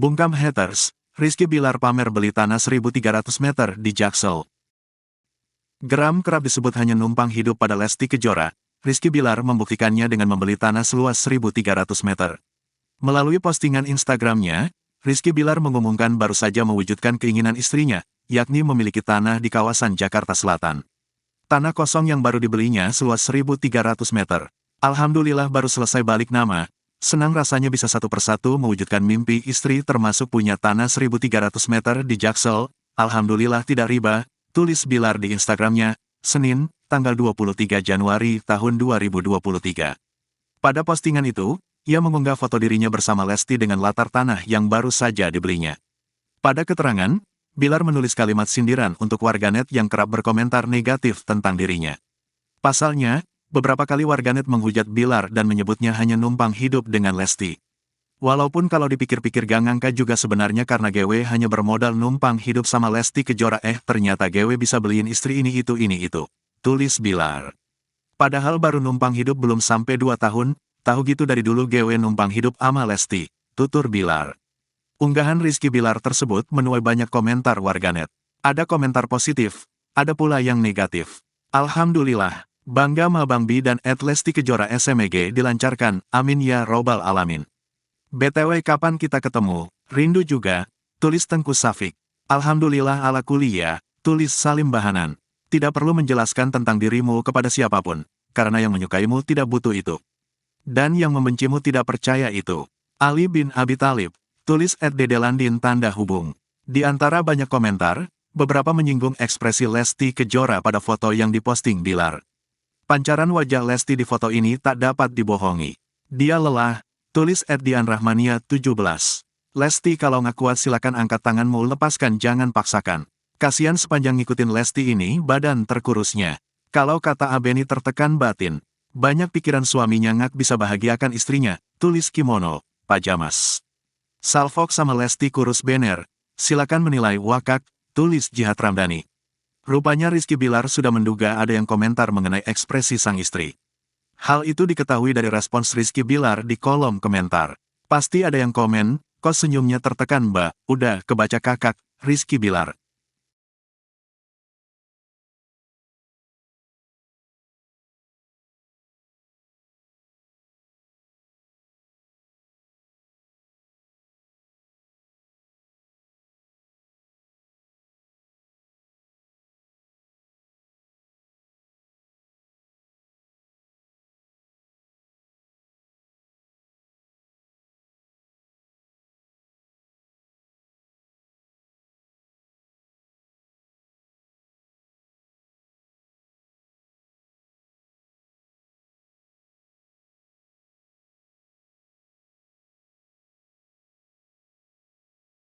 Bungkam haters, Rizky Bilar pamer beli tanah 1.300 meter di Jaksel. Geram kerap disebut hanya numpang hidup pada Lesti Kejora, Rizky Bilar membuktikannya dengan membeli tanah seluas 1.300 meter. Melalui postingan Instagramnya, Rizky Bilar mengumumkan baru saja mewujudkan keinginan istrinya, yakni memiliki tanah di kawasan Jakarta Selatan. Tanah kosong yang baru dibelinya seluas 1.300 meter. Alhamdulillah baru selesai balik nama, senang rasanya bisa satu persatu mewujudkan mimpi istri termasuk punya tanah 1.300 meter di Jaksel. Alhamdulillah tidak riba, tulis Bilar di Instagramnya, Senin, tanggal 23 Januari tahun 2023. Pada postingan itu, ia mengunggah foto dirinya bersama Lesti dengan latar tanah yang baru saja dibelinya. Pada keterangan, Bilar menulis kalimat sindiran untuk warganet yang kerap berkomentar negatif tentang dirinya. Pasalnya, beberapa kali warganet menghujat Bilar dan menyebutnya hanya numpang hidup dengan Lesti. Walaupun kalau dipikir-pikir gak ngangka juga sebenarnya karena GW hanya bermodal numpang hidup sama Lesti Kejora ternyata GW bisa beliin istri ini itu, tulis Bilar. Padahal baru numpang hidup belum sampai 2 tahun, tahu gitu dari dulu GW numpang hidup ama Lesti, tutur Bilar. Unggahan Rizky Bilar tersebut menuai banyak komentar warganet. Ada komentar positif, ada pula yang negatif. Alhamdulillah. Bangga ma Bang Bi dan Lesti Kejora SMG dilancarkan, amin ya robbal alamin. BTW kapan kita ketemu, rindu juga, tulis Tengku Safik. Alhamdulillah ala kuliah, tulis Salim Bahanan. Tidak perlu menjelaskan tentang dirimu kepada siapapun, karena yang menyukaimu tidak butuh itu. Dan yang membencimu tidak percaya itu. Ali bin Abi Thalib, tulis @dedelandin tanda hubung. Di antara banyak komentar, beberapa menyinggung ekspresi Lesti Kejora pada foto yang diposting Bilar. Pancaran wajah Lesti di foto ini tak dapat dibohongi. Dia lelah, tulis @dianrahmania 17. Lesti kalau nggak kuat silakan angkat tanganmu, lepaskan jangan paksakan. Kasian sepanjang ngikutin Lesti ini badan terkurusnya. Kalau kata Abeni tertekan batin. Banyak pikiran suaminya ngak bisa bahagiakan istrinya, tulis Kimono, Pajamas. Salfok sama Lesti kurus bener, silakan menilai wakak, tulis Jihad Ramdhani. Rupanya Rizky Bilar sudah menduga ada yang komentar mengenai ekspresi sang istri. Hal itu diketahui dari respons Rizky Bilar di kolom komentar. Pasti ada yang komen, kok senyumnya tertekan mbak, udah kebaca kakak, Rizky Bilar.